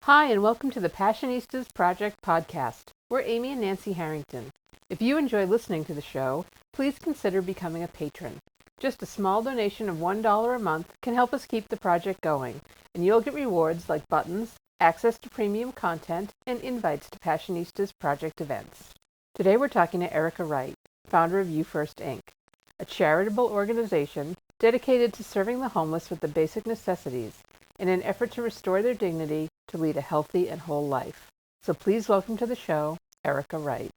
Hi, and welcome to the Passionistas Project podcast. We're Amy and Nancy Harrington. If you enjoy listening to the show, please consider becoming a patron. Just a small donation of $1 a month can help us keep the project going, and you'll get rewards like buttons, access to premium content, and invites to Passionistas Project events. Today we're talking to Erica Wright, founder of You First Inc., a charitable organization dedicated to serving the homeless with the basic necessities in an effort to restore their dignity to lead a healthy and whole life. So please welcome to the show, Erica Wright.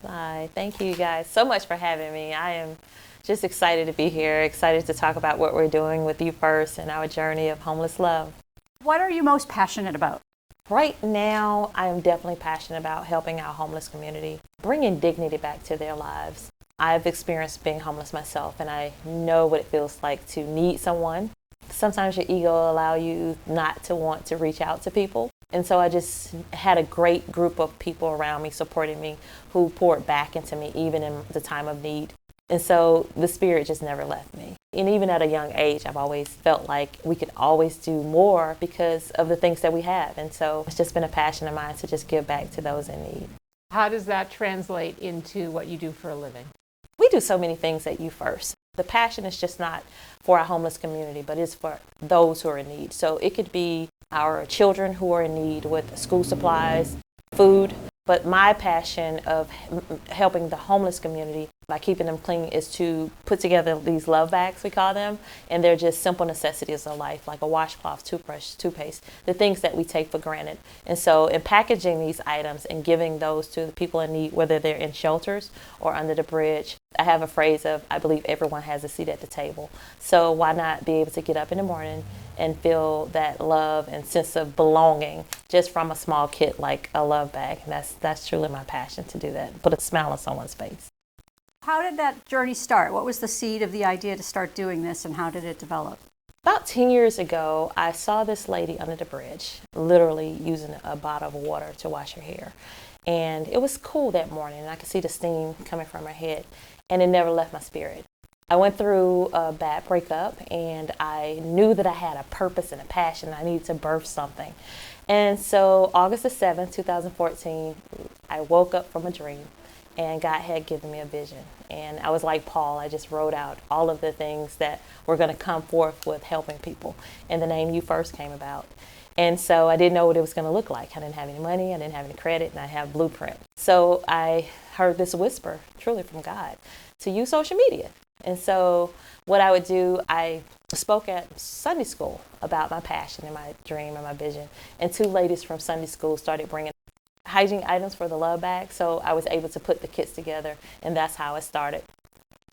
Hi, thank you guys so much for having me. I am just excited to be here, excited to talk about what we're doing with You First and our journey of homeless love. What are you most passionate about? Right now, I am definitely passionate about helping our homeless community, bringing dignity back to their lives. I've experienced being homeless myself, and I know what it feels like to need someone. Sometimes your ego will allow you not to want to reach out to people. And so I just had a great group of people around me supporting me who poured back into me even in the time of need. And so the spirit just never left me. And even at a young age, I've always felt like we could always do more because of the things that we have. And so it's just been a passion of mine to just give back to those in need. How does that translate into what you do for a living? We do so many things at You First. The passion is just not for our homeless community, but it's for those who are in need. So it could be our children who are in need with school supplies, food. But my passion of helping the homeless community by keeping them clean is to put together these love bags, we call them. And they're just simple necessities of life, like a washcloth, toothbrush, toothpaste, the things that we take for granted. And so in packaging these items and giving those to the people in need, whether they're in shelters or under the bridge, I have a phrase of, I believe everyone has a seat at the table. So why not be able to get up in the morning and feel that love and sense of belonging just from a small kit like a love bag. And that's truly my passion, to do that, put a smile on someone's face. How did that journey start? What was the seed of the idea to start doing this, and how did it develop? About 10 years ago, I saw this lady under the bridge, literally using a bottle of water to wash her hair. And it was cool that morning, and I could see the steam coming from her head, and it never left my spirit. I went through a bad breakup, and I knew that I had a purpose and a passion. I needed to birth something. And so August the 7th, 2014, I woke up from a dream, and God had given me a vision. And I was like Paul, I just wrote out all of the things that were going to come forth with helping people. And the name You First came about. And so I didn't know what it was going to look like. I didn't have any money, I didn't have any credit, and I have blueprint. So I heard this whisper, truly from God, to use social media. And so what I would do, I spoke at Sunday school about my passion and my dream and my vision. And two ladies from Sunday school started bringing hygiene items for the love bag. So I was able to put the kits together, and that's how it started.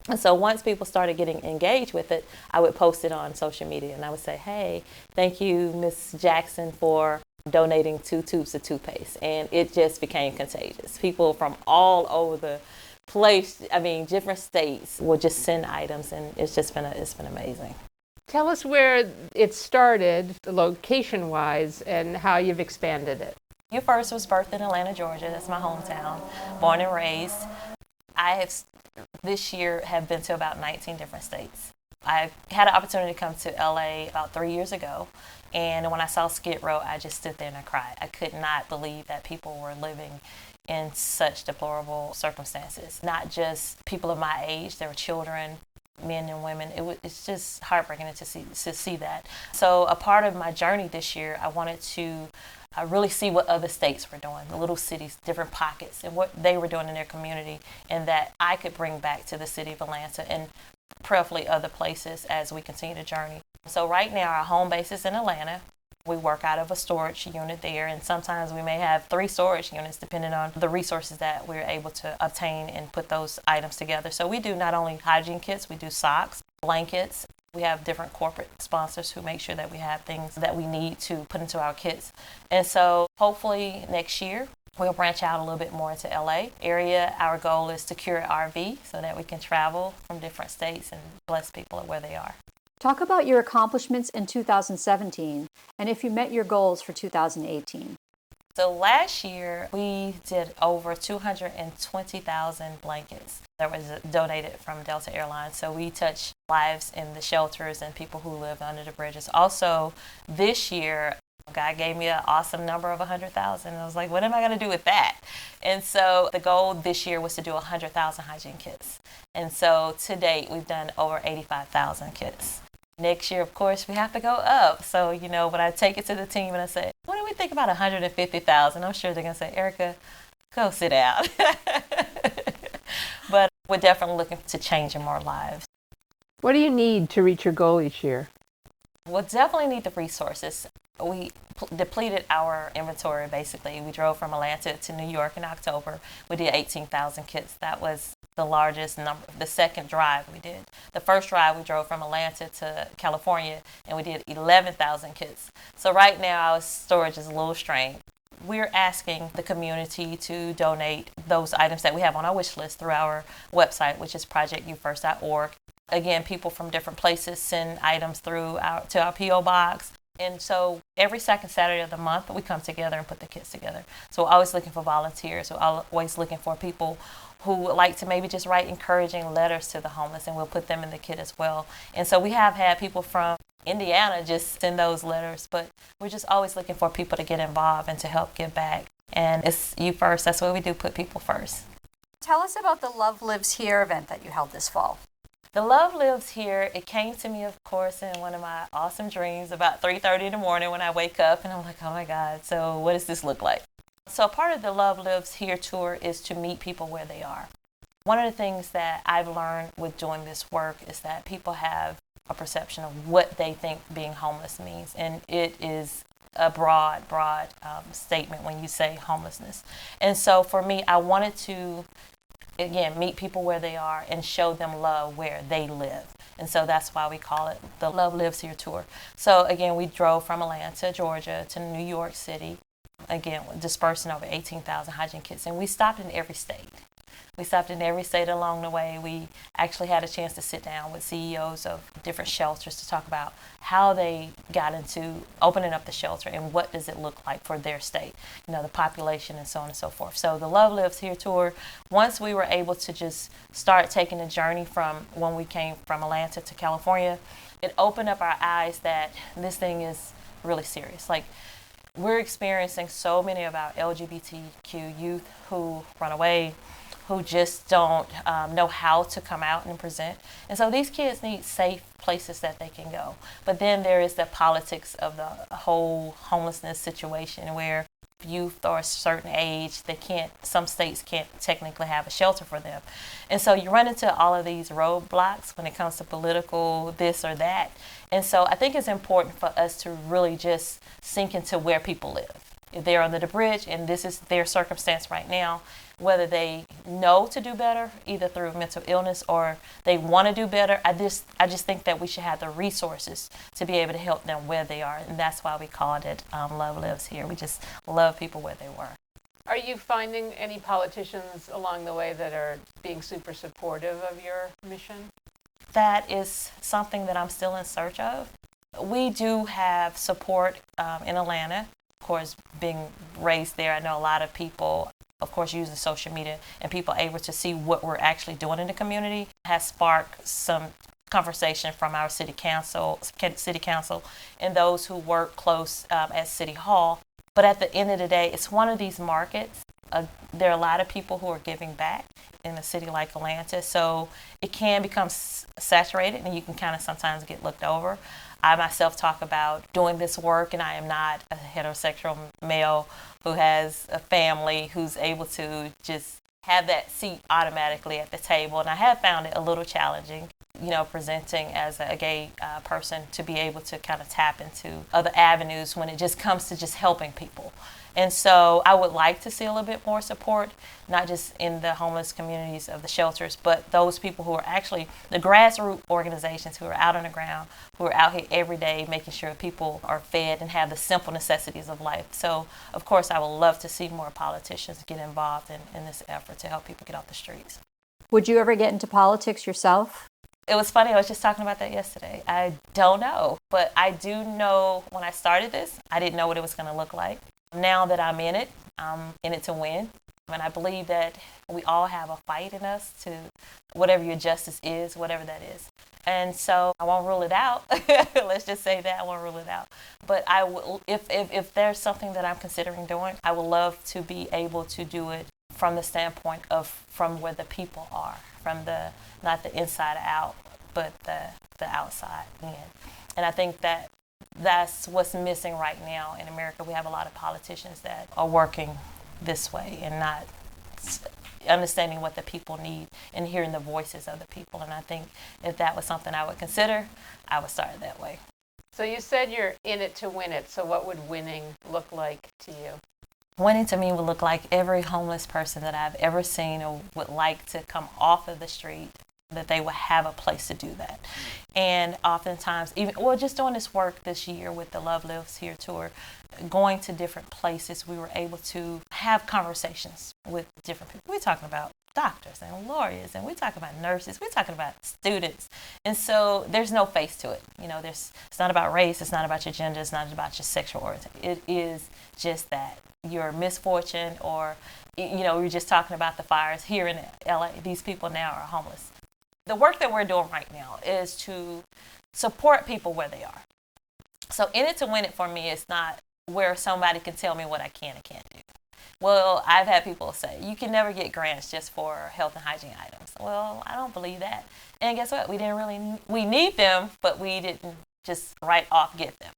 And so once people started getting engaged with it, I would post it on social media, and I would say, hey, thank you, Miss Jackson, for donating 2 tubes of toothpaste. And it just became contagious. People from all over the place, different states will just send items, and it's been amazing. Tell us where it started, location-wise, and how you've expanded it. You First was birthed in Atlanta, Georgia. That's my hometown, born and raised. I have this year have been to about 19 different states. I had an opportunity to come to LA about 3 years ago, and when I saw Skid Row, I just stood there and I cried. I could not believe that people were living in such deplorable circumstances. Not just people of my age, there were children, men and women. It's just heartbreaking to see that. So a part of my journey this year, I wanted to really see what other states were doing, the little cities, different pockets, and what they were doing in their community, and that I could bring back to the city of Atlanta and preferably other places as we continue the journey. So right now, our home base is in Atlanta. We work out of a storage unit there, and sometimes we may have 3 storage units depending on the resources that we're able to obtain and put those items together. So we do not only hygiene kits, we do socks, blankets. We have different corporate sponsors who make sure that we have things that we need to put into our kits. And so hopefully next year, we'll branch out a little bit more into LA area. Our goal is to secure an RV so that we can travel from different states and bless people at where they are. Talk about your accomplishments in 2017 and if you met your goals for 2018. So last year, we did over 220,000 blankets that was donated from Delta Airlines. So we touched lives in the shelters and people who live under the bridges. Also, this year, God gave me an awesome number of 100,000. I was like, what am I going to do with that? And so the goal this year was to do 100,000 hygiene kits. And so to date, we've done over 85,000 kits. Next year, of course, we have to go up. So, when I take it to the team and I say, what do we think about 150,000? I'm sure they're going to say, Erica, go sit down. But we're definitely looking to change more lives. What do you need to reach your goal each year? We'll definitely need the resources. We depleted our inventory, basically. We drove from Atlanta to New York in October. We did 18,000 kits. That was the largest number. The second drive we did. The first drive we drove from Atlanta to California, and we did 11,000 kits. So right now our storage is a little strained. We're asking the community to donate those items that we have on our wish list through our website, which is projectyoufirst.org. Again, people from different places send items to our P.O. box. And so every second Saturday of the month, we come together and put the kits together. So we're always looking for volunteers. We're always looking for people who would like to maybe just write encouraging letters to the homeless, and we'll put them in the kit as well. And so we have had people from Indiana just send those letters, but we're just always looking for people to get involved and to help give back. And it's you first. That's what we do, put people first. Tell us about the Love Lives Here event that you held this fall. The Love Lives Here, it came to me, of course, in one of my awesome dreams about 3:30 in the morning when I wake up, and I'm like, oh my God, so what does this look like? So part of the Love Lives Here tour is to meet people where they are. One of the things that I've learned with doing this work is that people have a perception of what they think being homeless means, and it is a broad statement when you say homelessness. And so for me, I wanted to again, meet people where they are and show them love where they live. And so that's why we call it the Love Lives Here tour. So again, we drove from Atlanta, Georgia to New York City, again, dispersing over 18,000 hygiene kits. And we stopped in every state. We stopped in every state along the way. We actually had a chance to sit down with CEOs of different shelters to talk about how they got into opening up the shelter and what does it look like for their state, the population and so on and so forth. So the Love Lives Here tour, once we were able to just start taking the journey from when we came from Atlanta to California, it opened up our eyes that this thing is really serious. Like, we're experiencing so many of our LGBTQ youth who run away, who just don't know how to come out and present. And so these kids need safe places that they can go. But then there is the politics of the whole homelessness situation where youth are a certain age, some states can't technically have a shelter for them. And so you run into all of these roadblocks when it comes to political this or that. And so I think it's important for us to really just sink into where people live. If they're under the bridge and this is their circumstance right now, whether they know to do better, either through mental illness or they want to do better, I just think that we should have the resources to be able to help them where they are. And that's why we called it Love Lives Here. We just love people where they were. Are you finding any politicians along the way that are being super supportive of your mission? That is something that I'm still in search of. We do have support in Atlanta. Of course, being raised there, I know a lot of people, of course, using social media and people able to see what we're actually doing in the community has sparked some conversation from our city council and those who work close at City Hall. But at the end of the day, it's one of these markets. There are a lot of people who are giving back in a city like Atlanta, so it can become saturated and you can kind of sometimes get looked over. I myself talk about doing this work, and I am not a heterosexual male who has a family who's able to just have that seat automatically at the table. And I have found it a little challenging, presenting as a gay person to be able to kind of tap into other avenues when it just comes to just helping people. And so I would like to see a little bit more support, not just in the homeless communities of the shelters, but those people who are actually the grassroots organizations who are out on the ground, who are out here every day making sure people are fed and have the simple necessities of life. So, of course, I would love to see more politicians get involved in this effort to help people get off the streets. Would you ever get into politics yourself? It was funny, I was just talking about that yesterday. I don't know, but I do know when I started this, I didn't know what it was going to look like. Now that I'm in it to win. And I believe that we all have a fight in us to whatever your justice is, whatever that is. And so I won't rule it out. Let's just say that I won't rule it out. But I will, if there's something that I'm considering doing, I would love to be able to do it from the standpoint of from where the people are, from the not the inside out, but the outside in. And I think that that's what's missing right now in America. We have a lot of politicians that are working this way and not understanding what the people need and hearing the voices of the people. And I think if that was something I would consider, I would start that way. So you said you're in it to win it. So what would winning look like to you? Winning to me would look like every homeless person that I've ever seen or would like to come off of the street, that they would have a place to do that. And oftentimes, just doing this work this year with the Love Lives Here tour, going to different places, we were able to have conversations with different people. We're talking about doctors and lawyers, and we're talking about nurses, we're talking about students. And so there's no face to it. It's not about race, it's not about your gender, it's not about your sexual orientation. It is just that your misfortune, or, we're just talking about the fires here in LA. These people now are homeless. The work that we're doing right now is to support people where they are. So in it to win it for me, it's not where somebody can tell me what I can and can't do. Well, I've had people say, you can never get grants just for health and hygiene items. Well, I don't believe that. And guess what? We need them, but we didn't just right off get them.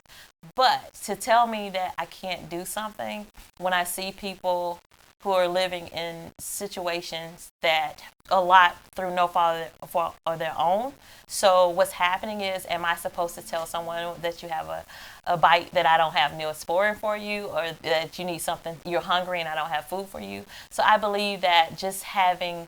But to tell me that I can't do something when I see people who are living in situations that a lot through no fault of their own. So what's happening is, am I supposed to tell someone that you have a bite that I don't have Neosporin for you, or that you need something, you're hungry and I don't have food for you? So I believe that just having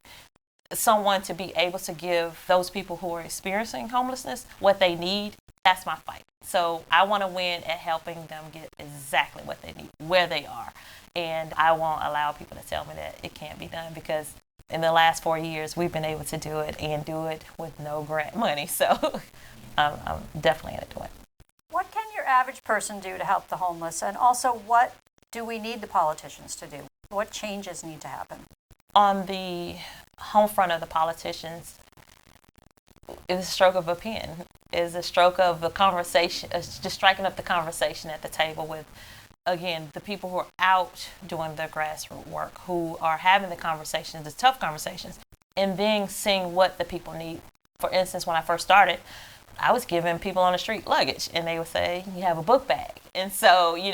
someone to be able to give those people who are experiencing homelessness what they need, that's my fight. So I want to win at helping them get exactly what they need, where they are. And I won't allow people to tell me that it can't be done, because in the last 4 years, we've been able to do it and do it with no grant money. So I'm definitely in it to win. What can your average person do to help the homeless? And also, what do we need the politicians to do? What changes need to happen? On the home front of the politicians, is a stroke of a pen, is a stroke of a conversation, just striking up the conversation at the table with, again, the people who are out doing the grassroots work, who are having the conversations, the tough conversations, and then seeing what the people need. For instance, when I first started, I was giving people on the street luggage, and they would say, you have a book bag. And so, you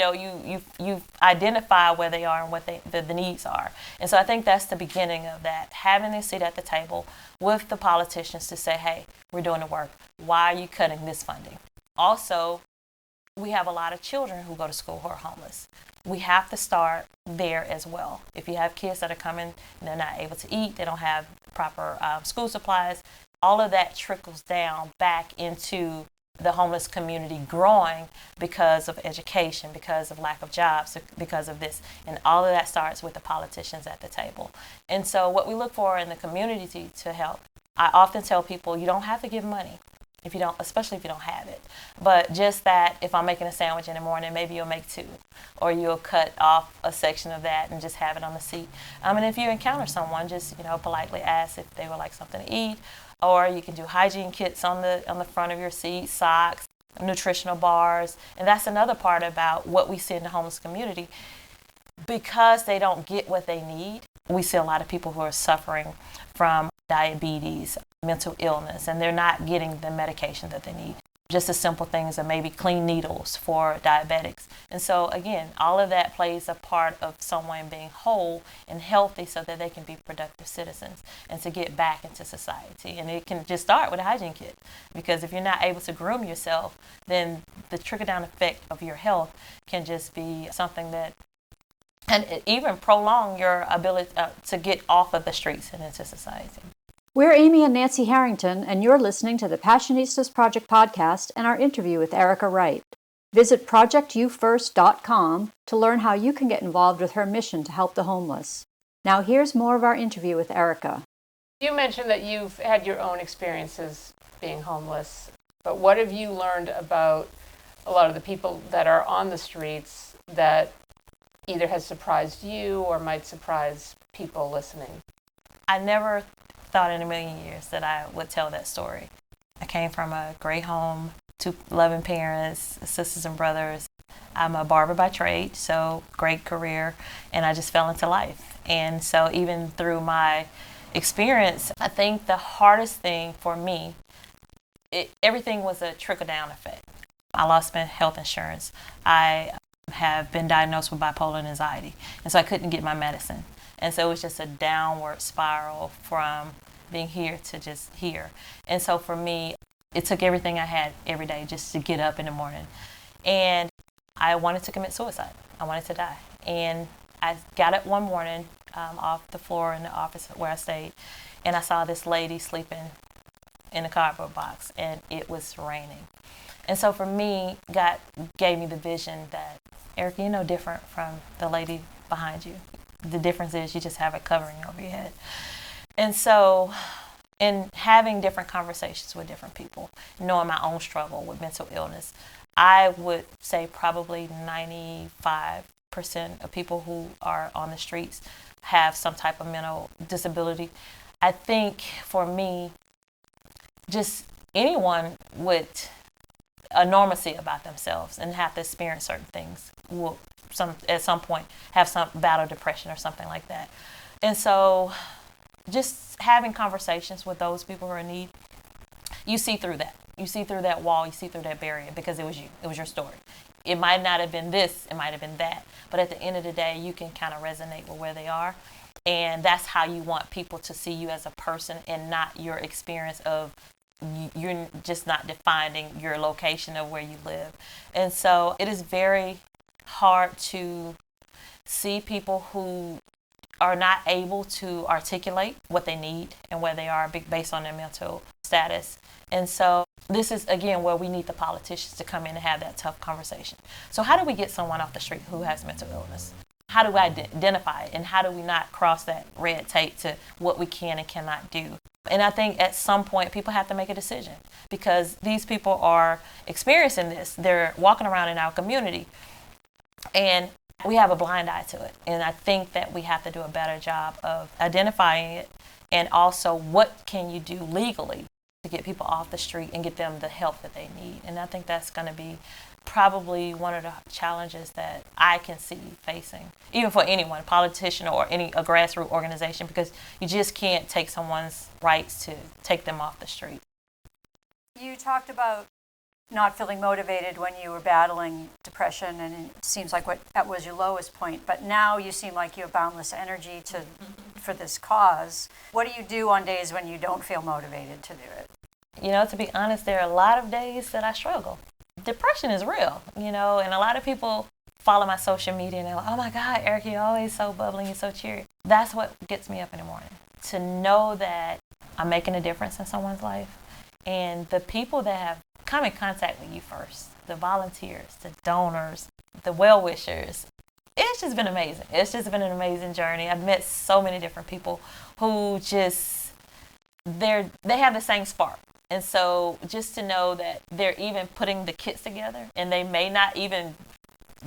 identify where they are and what the needs are. And so I think that's the beginning of that, having a seat at the table with the politicians to say, hey, we're doing the work. Why are you cutting this funding? Also, we have a lot of children who go to school who are homeless. We have to start there as well. If you have kids that are coming and they're not able to eat, they don't have proper school supplies, all of that trickles down back into the homeless community growing because of education, because of lack of jobs, because of this. And all of that starts with the politicians at the table. And so what we look for in the community to help, I often tell people, you don't have to give money. If you don't, especially if you don't have it. But just that if I'm making a sandwich in the morning, maybe you'll make 2, or you'll cut off a section of that and just have it on the seat. And if you encounter someone, just politely ask if they would like something to eat, or you can do hygiene kits on the front of your seat, socks, nutritional bars. And that's another part about what we see in the homeless community. Because they don't get what they need, we see a lot of people who are suffering from diabetes, mental illness, and they're not getting the medication that they need. Just as simple things as maybe clean needles for diabetics. And so again, all of that plays a part of someone being whole and healthy so that they can be productive citizens and to get back into society. And it can just start with a hygiene kit, because if you're not able to groom yourself, then the trickle-down effect of your health can just be something that, and it even prolong your ability to get off of the streets and into society. We're Amy and Nancy Harrington, and you're listening to the Passionistas Project podcast and our interview with Erica Wright. Visit projectyoufirst.com to learn how you can get involved with her mission to help the homeless. Now here's more of our interview with Erica. You mentioned that you've had your own experiences being homeless, but what have you learned about a lot of the people that are on the streets that either has surprised you or might surprise people listening? I never thought in a million years that I would tell that story. I came from a great home, 2 loving parents, sisters and brothers. I'm a barber by trade, so great career, and I just fell into life. And so even through my experience, I think the hardest thing for me, everything was a trickle-down effect. I lost my health insurance. I have been diagnosed with bipolar and anxiety, and so I couldn't get my medicine. And so it was just a downward spiral from being here to just here. And so for me, it took everything I had every day just to get up in the morning. And I wanted to commit suicide. I wanted to die. And I got up one morning off the floor in the office where I stayed, and I saw this lady sleeping in a cardboard box, and it was raining. And so for me, God gave me the vision that, Erica, you're no different from the lady behind you. The difference is you just have a covering over your head. And so in having different conversations with different people, knowing my own struggle with mental illness, I would say probably 95% of people who are on the streets have some type of mental disability. I think for me, just anyone with a normalcy about themselves and have to experience certain things will at some point have some battle depression or something like that. And so just having conversations with those people who are in need, you see through that. You see through that wall, you see through that barrier, because it was you. It was your story. It might not have been this, it might have been that. But at the end of the day, you can kind of resonate with where they are. And that's how you want people to see you as a person, and not your experience of you're just not defining your location of where you live. And so it is very hard to see people who are not able to articulate what they need and where they are based on their mental status. And so this is, again, where we need the politicians to come in and have that tough conversation. So how do we get someone off the street who has mental illness? How do we identify it? And how do we not cross that red tape to what we can and cannot do? And I think at some point people have to make a decision, because these people are experiencing this. They're walking around in our community, and we have a blind eye to it. And I think that we have to do a better job of identifying it, and also what can you do legally to get people off the street and get them the help that they need. And I think that's going to be probably one of the challenges that I can see facing, even for anyone, a politician or a grassroots organization, because you just can't take someone's rights to take them off the street. You talked about not feeling motivated when you were battling depression, and it seems like that was your lowest point, but now you seem like you have boundless energy for this cause. What do you do on days when you don't feel motivated to do it? You know, to be honest, there are a lot of days that I struggle. Depression is real, and a lot of people follow my social media and they're like, oh my God, Erica, you're always so bubbly and so cheery. That's what gets me up in the morning, to know that I'm making a difference in someone's life. And the people that have come in contact with you first, the volunteers, the donors, the well-wishers, it's just been amazing. It's just been an amazing journey. I've met so many different people who they have the same spark. And so just to know that they're even putting the kits together, and they may not even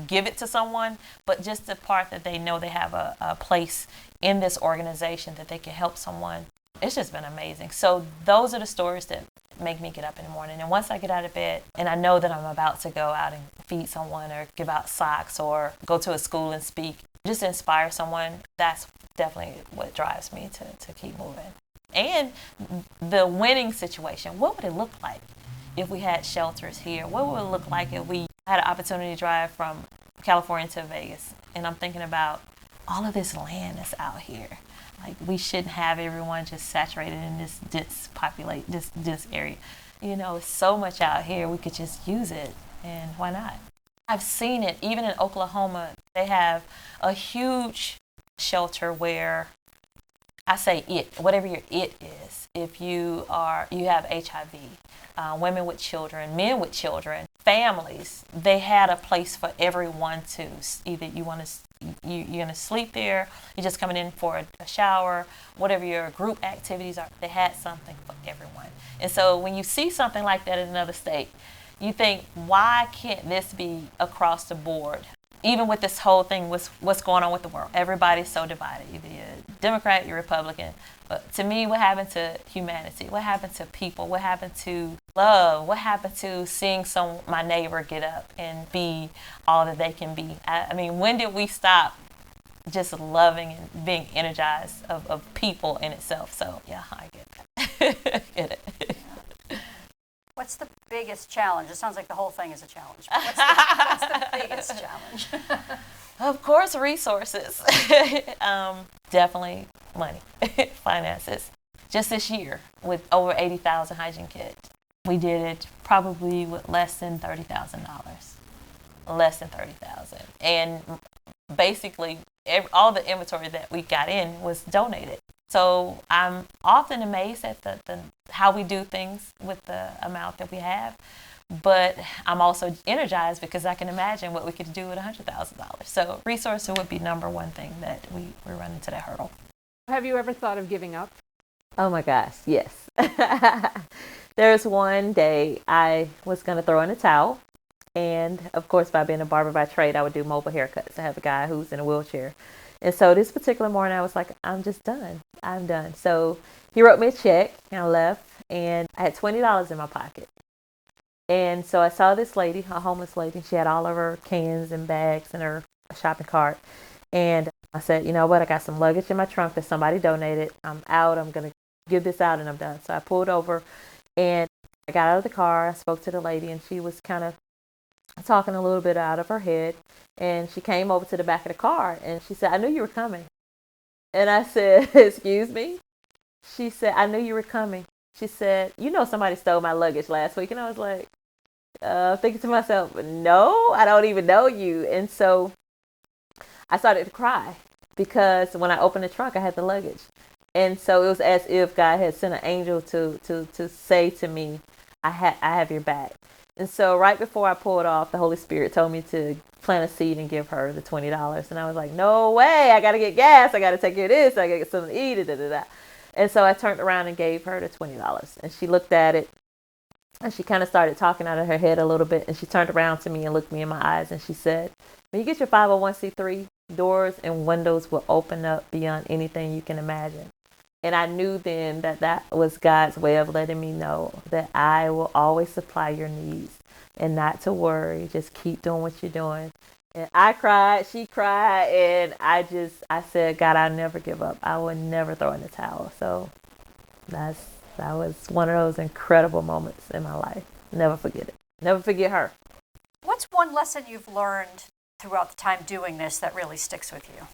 give it to someone, but just the part that they know they have a place in this organization that they can help someone. It's just been amazing. So those are the stories that make me get up in the morning. And once I get out of bed and I know that I'm about to go out and feed someone or give out socks or go to a school and speak, just inspire someone, that's definitely what drives me to keep moving. And the winning situation, what would it look like if we had shelters here? What would it look like if we had an opportunity to drive from California to Vegas? And I'm thinking about all of this land that's out here. Like, we shouldn't have everyone just saturated in this this area. It's so much out here. We could just use it, and why not? I've seen it even in Oklahoma. They have a huge shelter where I say whatever your it is. If you have HIV, women with children, men with children, families, they had a place for everyone to either you're going to sleep there, you're just coming in for a shower, whatever your group activities are, they had something for everyone. And so when you see something like that in another state, you think, why can't this be across the board even with this whole thing, what's going on with the world. Everybody's so divided. Either you're Democrat, you're Republican. But to me, what happened to humanity? What happened to people? What happened to love? What happened to seeing my neighbor get up and be all that they can be? I mean, when did we stop just loving and being energized of people in itself? So, yeah, I get that. Get it. What's the biggest challenge? It sounds like the whole thing is a challenge. What's the biggest challenge? Of course, resources. Definitely money, finances. Just this year, with over 80,000 hygiene kits, we did it probably with less than $30,000. Less than $30,000. And basically, all the inventory that we got in was donated. So I'm often amazed at how we do things with the amount that we have. But I'm also energized because I can imagine what we could do with $100,000. So resources would be number one thing that we run into that hurdle. Have you ever thought of giving up? Oh my gosh, yes. There's one day I was going to throw in a towel. And of course, by being a barber by trade, I would do mobile haircuts. I have a guy who's in a wheelchair. And so this particular morning, I was like, I'm just done. I'm done. So he wrote me a check and I left. And I had $20 in my pocket. And so I saw this lady, a homeless lady. She had all of her cans and bags in her shopping cart. And I said, you know what? I got some luggage in my trunk that somebody donated. I'm out. I'm going to give this out and I'm done. So I pulled over and I got out of the car. I spoke to the lady and she was kind of talking a little bit out of her head. And she came over to the back of the car and she said, I knew you were coming. And I said, excuse me? She said, I knew you were coming. She said, you know, somebody stole my luggage last week. And I was like, thinking to myself, no, I don't even know you. And so I started to cry because when I opened the trunk, I had the luggage. And so it was as if God had sent an angel to say to me, I have your back. And so right before I pulled off, the Holy Spirit told me to plant a seed and give her the $20. And I was like, no way, I got to get gas. I got to take care of this. I got to get something to eat. Da, da, da. And so I turned around and gave her the $20. And she looked at it and she kind of started talking out of her head a little bit. And she turned around to me and looked me in my eyes. And she said, when you get your 501c3, doors and windows will open up beyond anything you can imagine. And I knew then that was God's way of letting me know that I will always supply your needs and not to worry. Just keep doing what you're doing. And I cried, she cried, and I said, God, I'll never give up. I will never throw in the towel. So that was one of those incredible moments in my life. Never forget it. Never forget her. What's one lesson you've learned throughout the time doing this that really sticks with you?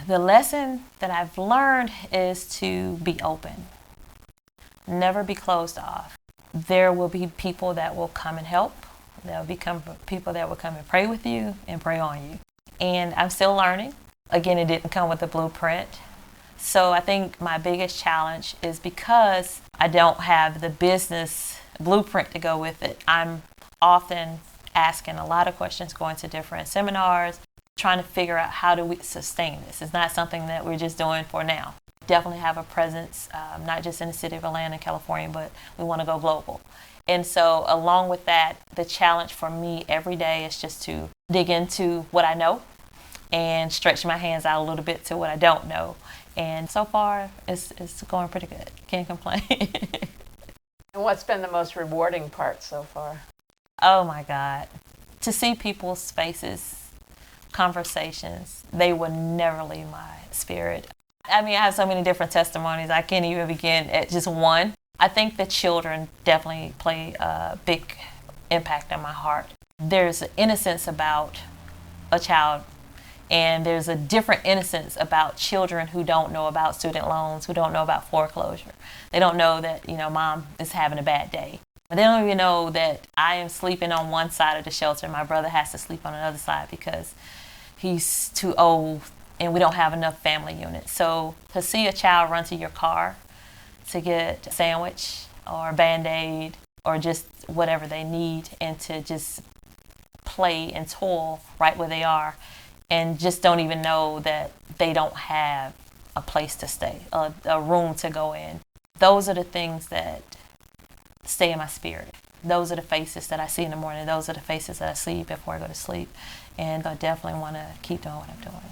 The lesson that I've learned is to be open. Never be closed off. There will be people that will come and help. There will be people that will come and pray with you and pray on you. And I'm still learning. Again, it didn't come with a blueprint. So I think my biggest challenge is because I don't have the business blueprint to go with it. I'm often asking a lot of questions, going to different seminars, trying to figure out how do we sustain this. It's not something that we're just doing for now. Definitely have a presence, not just in the city of Atlanta, California, but we want to go global. And so along with that, the challenge for me every day is just to dig into what I know and stretch my hands out a little bit to what I don't know. And so far, it's going pretty good. Can't complain. And what's been the most rewarding part so far? Oh my God. To see people's faces, conversations, they will never leave my spirit. I mean, I have so many different testimonies. I can't even begin at just one. I think the children definitely play a big impact on my heart. There's an innocence about a child, and there's a different innocence about children who don't know about student loans, who don't know about foreclosure. They don't know that, mom is having a bad day. But they don't even know that I am sleeping on one side of the shelter. My brother has to sleep on another side because he's too old and we don't have enough family units. So to see a child run to your car to get a sandwich or a Band-Aid or just whatever they need, and to just play and toil right where they are, and just don't even know that they don't have a place to stay, a room to go in. Those are the things that stay in my spirit. Those are the faces that I see in the morning. Those are the faces that I see before I go to sleep. and I definitely want to keep doing what I'm doing.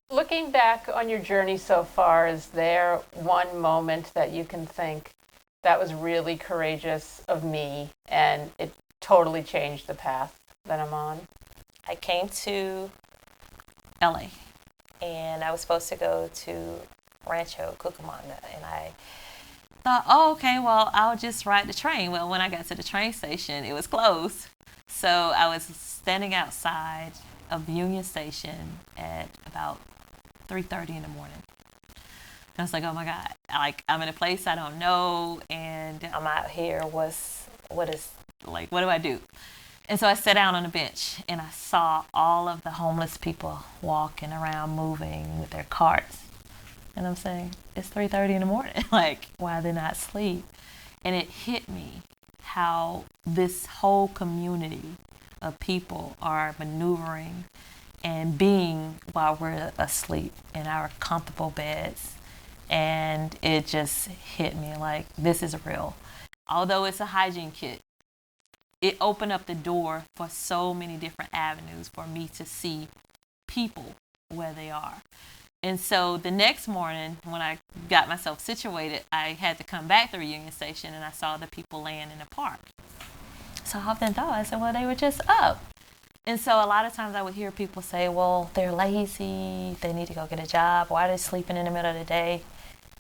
Looking back on your journey so far, is there one moment that you can think that was really courageous of me and it totally changed the path that I'm on? I came to LA and I was supposed to go to Rancho Cucamonga, and I thought, oh, okay, well, I'll just ride the train. Well, when I got to the train station, it was closed. So I was standing outside of the Union Station at about 3:30 in the morning. I was like, oh my God, I'm in a place I don't know, and I'm out here. What do I do? And so I sat down on a bench and I saw all of the homeless people walking around, moving with their carts. And I'm saying, it's 3:30 in the morning. Like, why are they not asleep? And it hit me how this whole community of people are maneuvering and being while we're asleep in our comfortable beds. And it just hit me like, this is real. Although it's a hygiene kit, it opened up the door for so many different avenues for me to see people where they are. And so the next morning, when I got myself situated, I had to come back through Union Station, and I saw the people laying in the park. So I often thought, I said, well, they were just up. And so a lot of times I would hear people say, well, they're lazy, they need to go get a job. Why are they sleeping in the middle of the day?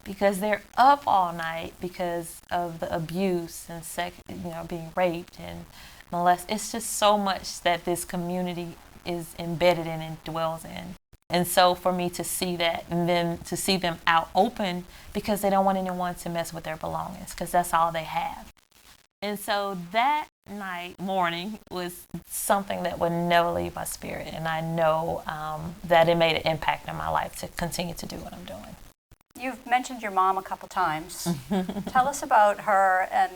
Because they're up all night because of the abuse and being raped and molested. It's just so much that this community is embedded in and dwells in. And so for me to see that, and then to see them out open because they don't want anyone to mess with their belongings, because that's all they have. And so that morning was something that would never leave my spirit. And I know that it made an impact in my life to continue to do what I'm doing. You've mentioned your mom a couple times. Tell us about her and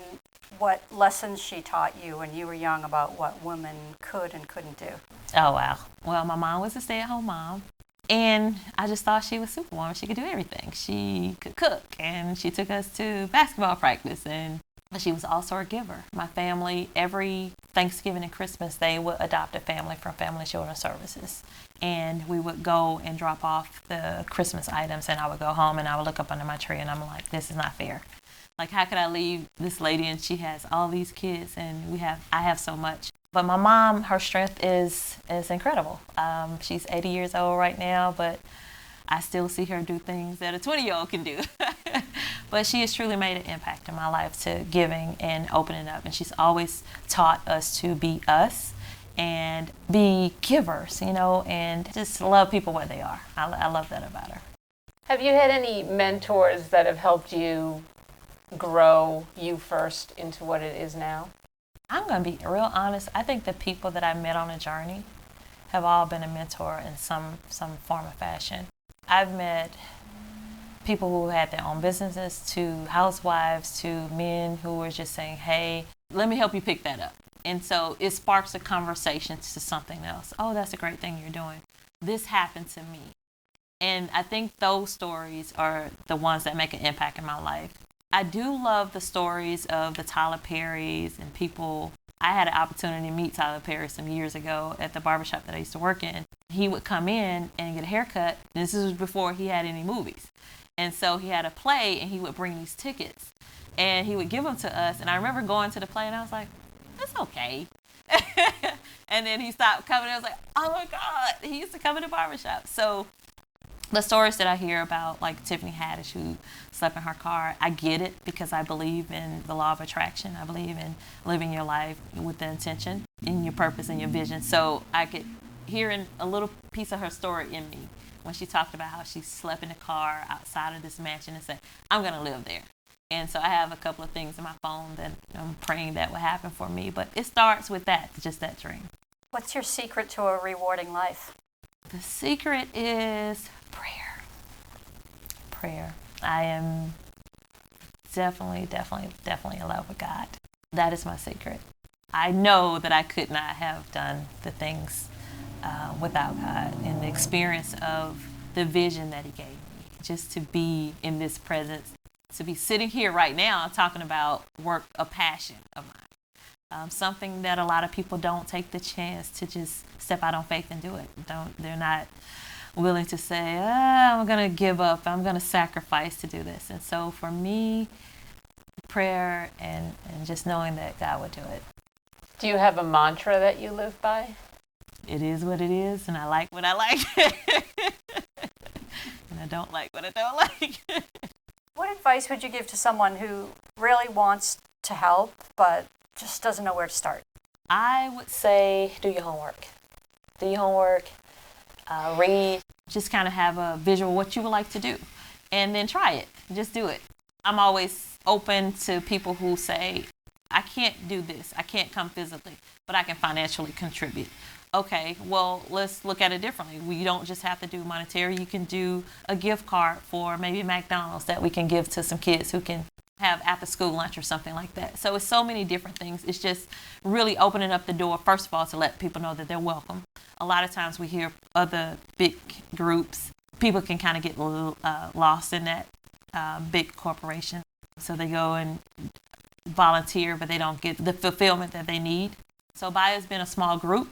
what lessons she taught you when you were young about what women could and couldn't do. Oh, wow. Well, my mom was a stay-at-home mom. And I just thought she was Superwoman. She could do everything. She could cook, and she took us to basketball practice, and she was also a giver. My family, every Thanksgiving and Christmas, they would adopt a family from Family Children's Services. And we would go and drop off the Christmas items, and I would go home and I would look up under my tree and I'm like, this is not fair. Like, how could I leave this lady and she has all these kids and I have so much. But my mom, her strength is incredible. She's 80 years old right now, but I still see her do things that a 20-year-old can do. But she has truly made an impact in my life to giving and opening up. And she's always taught us to be us and be givers, and just love people where they are. I love that about her. Have you had any mentors that have helped you grow you first into what it is now? I'm going to be real honest. I think the people that I met on a journey have all been a mentor in some form or fashion. I've met people who had their own businesses, to housewives, to men who were just saying, hey, let me help you pick that up. And so it sparks a conversation to something else. Oh, that's a great thing you're doing. This happened to me. And I think those stories are the ones that make an impact in my life. I do love the stories of the Tyler Perrys and people. I had an opportunity to meet Tyler Perry some years ago at the barbershop that I used to work in. He would come in and get a haircut. This was before he had any movies. And so he had a play and he would bring these tickets and he would give them to us. And I remember going to the play and I was like, that's okay. And then he stopped coming. I was like, oh my God, he used to come in the barbershop. So the stories that I hear about, like Tiffany Haddish, who slept in her car, I get it because I believe in the law of attraction. I believe in living your life with the intention and your purpose and your vision. So I could hear a little piece of her story in me when she talked about how she slept in a car outside of this mansion and said, I'm going to live there. And so I have a couple of things in my phone that I'm praying that will happen for me. But it starts with that, just that dream. What's your secret to a rewarding life? The secret is prayer. Prayer. I am definitely in love with God. That is my secret. I know that I could not have done the things without God, and the experience of the vision that He gave me, just to be in this presence, to be sitting here right now talking about work, a passion of mine. Something that a lot of people don't take the chance to just step out on faith and do it. They're not willing to say, I'm going to give up, I'm going to sacrifice to do this. And so for me, prayer and just knowing that God would do it. Do you have a mantra that you live by? It is what it is, and I like what I like. And I don't like what I don't like. What advice would you give to someone who really wants to help but just doesn't know where to start? I would say do your homework. Do your homework, read, just kind of have a visual of what you would like to do, and then try it. Just do it. I'm always open to people who say, I can't do this. I can't come physically, but I can financially contribute. Okay, well, let's look at it differently. We don't just have to do monetary. You can do a gift card for maybe McDonald's that we can give to some kids who can have after school lunch or something like that. So it's so many different things. It's just really opening up the door, first of all, to let people know that they're welcome. A lot of times we hear other big groups, people can kind of get lost in that big corporation. So they go and volunteer, but they don't get the fulfillment that they need. So by us being a small group,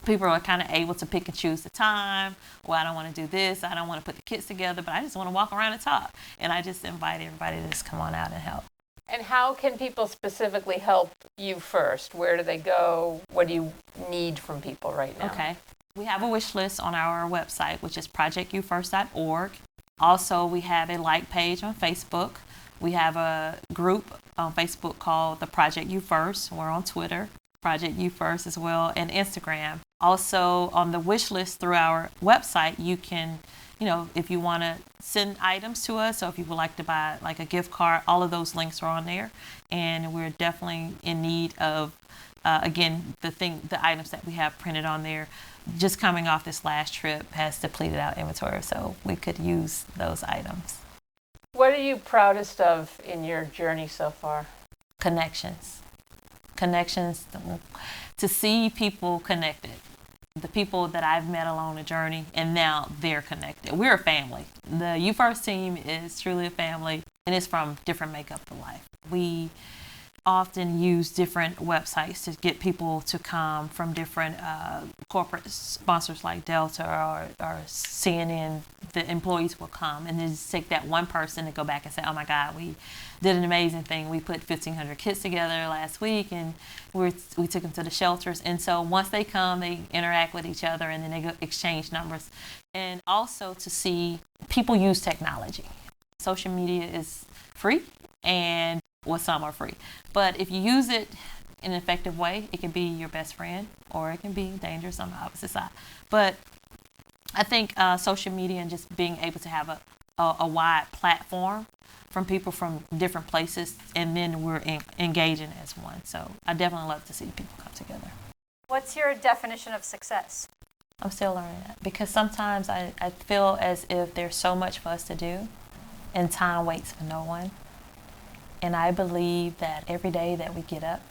people are kind of able to pick and choose the time. Well, I don't want to do this. I don't want to put the kids together, but I just want to walk around and talk. And I just invite everybody to just come on out and help. And how can people specifically help you first? Where do they go? What do you need from people right now? Okay. We have a wish list on our website, which is projectyoufirst.org. Also, we have a like page on Facebook. We have a group on Facebook called the Project You First. We're on Twitter, Project You First as well, and Instagram. Also, on the wish list through our website, you can, if you want to send items to us, or if you would like to buy like a gift card, all of those links are on there. And we're definitely in need of, again, the items that we have printed on there. Just coming off this last trip has depleted our inventory, so we could use those items. What are you proudest of in your journey so far? Connections, to see people connected, the people that I've met along the journey, and now they're connected. We're a family. The You First team is truly a family, and it's from different makeup of life. We often use different websites to get people to come from different corporate sponsors like Delta or CNN. The employees will come and then just take that one person and go back and say, oh my God, we did an amazing thing. We put 1,500 kids together last week, and we took them to the shelters. And so once they come, they interact with each other, and then they go exchange numbers. And also to see people use technology. Social media is free, and some are free. But if you use it in an effective way, it can be your best friend, or it can be dangerous on the opposite side. But I think social media and just being able to have a wide platform from people from different places, and then we're engaging as one. So I definitely love to see people come together. What's your definition of success? I'm still learning that, because sometimes I feel as if there's so much for us to do, and time waits for no one. And I believe that every day that we get up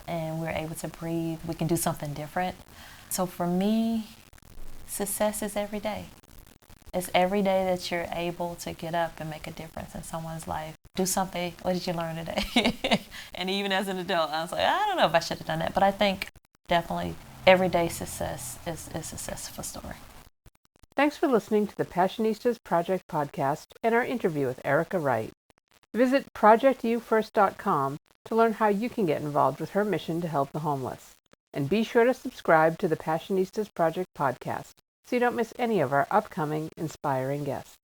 and we're able to breathe, we can do something different. So for me, success is every day. It's every day that you're able to get up and make a difference in someone's life. Do something. What did you learn today? And even as an adult, I was like, I don't know if I should have done that. But I think definitely everyday success is a successful story. Thanks for listening to the Passionistas Project podcast and our interview with Erica Wright. Visit projectyoufirst.com to learn how you can get involved with her mission to help the homeless. And be sure to subscribe to the Passionistas Project podcast so you don't miss any of our upcoming inspiring guests.